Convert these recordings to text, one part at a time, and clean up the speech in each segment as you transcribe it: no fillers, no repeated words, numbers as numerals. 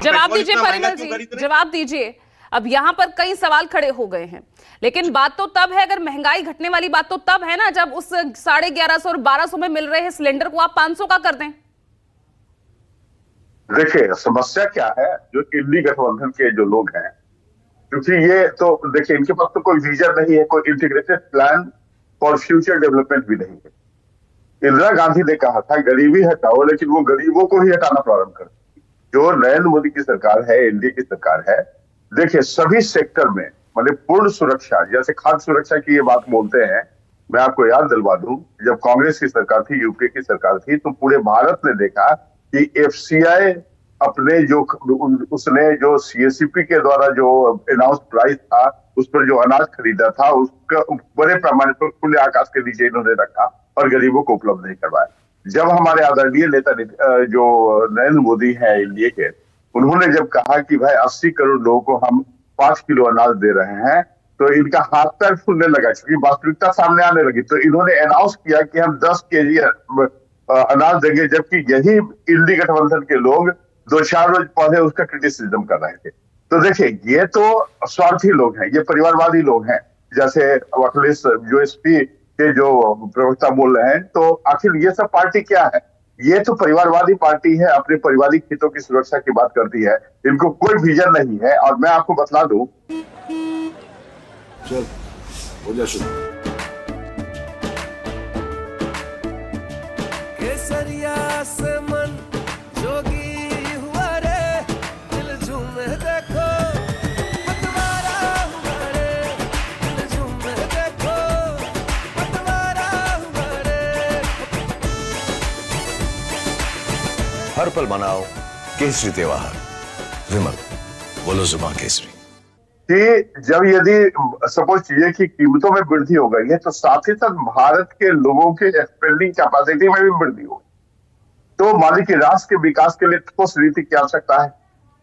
जवाब दीजिए परिमल जी, जवाब दीजिए। अब यहाँ पर कई सवाल खड़े हो गए हैं, लेकिन बात तो तब है, अगर महंगाई घटने वाली बात तो तब है ना जब उस 1150 और 1200 में मिल रहे हैं सिलेंडर को आप 500 का कर दें। देखिए समस्या क्या है, जो इंडी गठबंधन के जो लोग हैं, क्योंकि ये तो देखिए इनके पास तो कोई विजन नहीं है, कोई integrated plan for future development भी नहीं है। इंदिरा गांधी ने कहा था गरीबी हटाओ, लेकिन वो गरीबों को ही हटाना प्रारंभ कर। जो नरेंद्र मोदी की सरकार है, एनडीए की सरकार है, देखिए सभी सेक्टर में मतलब पूर्ण सुरक्षा, जैसे खाद्य सुरक्षा की ये बात बोलते हैं, मैं आपको याद दिलवा दूं, जब कांग्रेस की सरकार थी, यूपीए की सरकार थी, तो पूरे भारत ने देखा कि एफसीआई अपने जो उसने जो सीएससीपी के द्वारा जो अनाउंस प्राइस था, उस पर जो अनाज खरीदा था, उसका बड़े पैमाने पर खुले आकाश के नीचे इन्होंने रखा और गरीबों को उपलब्ध नहीं करवाया। जब हमारे आदरणीय नेता जो नरेंद्र मोदी है इंडिया के, उन्होंने जब कहा कि भाई 80 करोड़ लोगों को हम 5 किलो अनाज दे रहे हैं, तो इनका हाथ पैर फूलने लगा, क्योंकि वास्तविकता सामने आने लगी। तो इन्होंने अनाउंस किया कि हम 10 केजी अनाज देंगे, जबकि यही इंडी गठबंधन के लोग 2-4 रोज पहले उसका क्रिटिसिज्म कर रहे थे। तो देखिए ये तो स्वार्थी लोग हैं, ये परिवारवादी लोग हैं, जैसे अखिलेश जो एसपी के जो प्रवक्ता बोल रहे हैं। तो आखिर ये सब पार्टी क्या है? ये तो परिवारवादी पार्टी है, अपने पारिवारिक हितों की सुरक्षा की बात करती है, इनको कोई विजन नहीं है। और मैं आपको बतला दूं, चल हो जा शुरू। केसरिया से मन जोगी हुआ रे, दिल झूमे देखो पतवारा हुआ रे, दिल झूमे देखो पतवारा हुआ रे। हर पल मनाओ केसरी त्योहार। विमल बोलो जुबान केसरी। कि जब यदि सपोज कीजिए कि कीमतों में वृद्धि हो गई है, तो साथ ही साथ भारत के लोगों के स्पेंडिंग कैपेसिटी में भी वृद्धि हो, तो मान लीजिए राष्ट्र के विकास के लिए ठोस नीति की आवश्यकता है।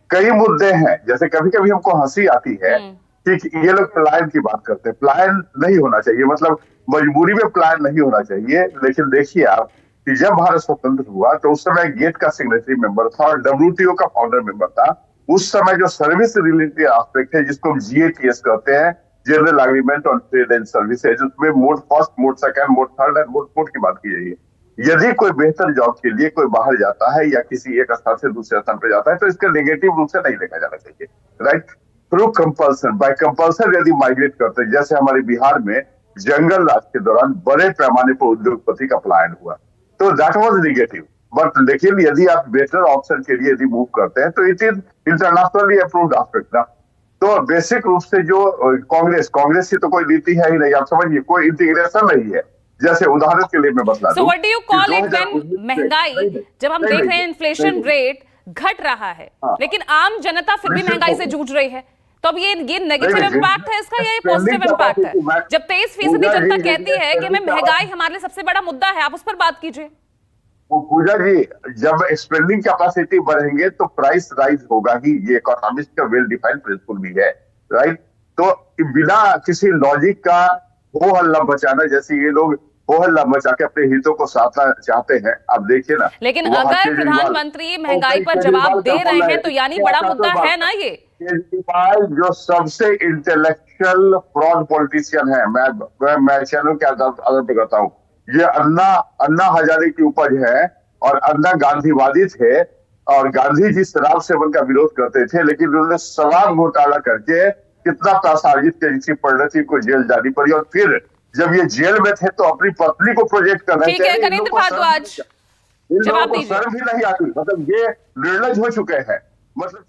कई मुद्दे हैं, जैसे कभी कभी हमको हंसी आती है कि ये लोग प्लान की बात करते हैं। प्लान नहीं होना चाहिए, मतलब मजबूरी में प्लान नहीं होना चाहिए। लेकिन देखिए आप कि जब भारत स्वतंत्र हुआ, तो उस समय गेट का सिग्नेटरी मेंबर था और डब्ल्यूटीओ का फाउंडर मेंबर था। उस समय जो सर्विस रिलेटेड एस्पेक्ट है, जिसको हम जीएटीएस कहते हैं, general agreement on trade and services, उसमें mode first, mode second, mode third and mode fourth की बात की जाएगी। यदि कोई बेहतर जॉब के लिए कोई बाहर जाता है या किसी एक स्थान से दूसरे स्थान पर जाता है, तो इसका नेगेटिव रूप से नहीं देखा जाना चाहिए, right. Through compulsion, by compulsion यदि माइग्रेट करते हैं, जैसे हमारे बिहार में जंगल राज के दौरान बड़े पैमाने पर उद्योगपति का पलायन हुआ, तो दैट वाज नेगेटिव। बट लेकिन यदि आप बेटर ऑप्शन के लिए यदि मूव करते हैं, तो it is internationally approved aspect ना। तो बेसिक रूप से जो कांग्रेस की तो कोई नीति है ही नहीं, आप समझिए, कोई इंटीग्रेशन नहीं है। जैसे उदाहरण के लिए मैं बता दूं, so what do you call it when महंगाई, जब हम देख रहे हैं इन्फ्लेशन रेट घट रहा है, लेकिन आम जनता फिर भी महंगाई से जूझ रही है, तो अब ये नेगेटिव इम्पैक्ट है इसका या ये पॉजिटिव इम्पैक्ट है? जब 23% जनता कहती है कि हमें महंगाई हमारे लिए सबसे बड़ा मुद्दा है, आप उस पर बात कीजिए। पूजा जी, जब स्पेंडिंग कैपेसिटी बढ़ेंगे तो प्राइस राइज होगा ही, ये इकोनॉमिस्ट का वेल डिफाइंड प्रिंसिपल भी है, राइट। तो बिना किसी लॉजिक का हो हल्ला मचाना, जैसे ये लोग हो हल्ला मचा के अपने हितों को साधना चाहते हैं, आप देखिए ना। लेकिन अगर प्रधानमंत्री महंगाई पर जवाब दे रहे हैं, तो यानी बड़ा मुद्दा है ना ये। केजरीवाल जो सबसे इंटेलेक्चुअल फ्रॉड पॉलिटिशियन है, मैं चैनल के आधार पर कहता हूँ, ये अन्ना हजारे की उपज है और अन्ना गांधीवादी थे, और गांधी जी शराब सेवन का विरोध करते थे, लेकिन उन्होंने शराब घोटाला करके कितना पैसा अर्जित किया, जिसकी परिणति को जेल जानी पड़ी। और फिर जब ये जेल में थे तो अपनी पत्नी को प्रोजेक्ट कर रहे थे। ठीक है करेंद्र भारद्वाज, जवाब दीजिए। शर्म भी नहीं आती, मतलब ये निर्लज हो चुके हैं, मतलब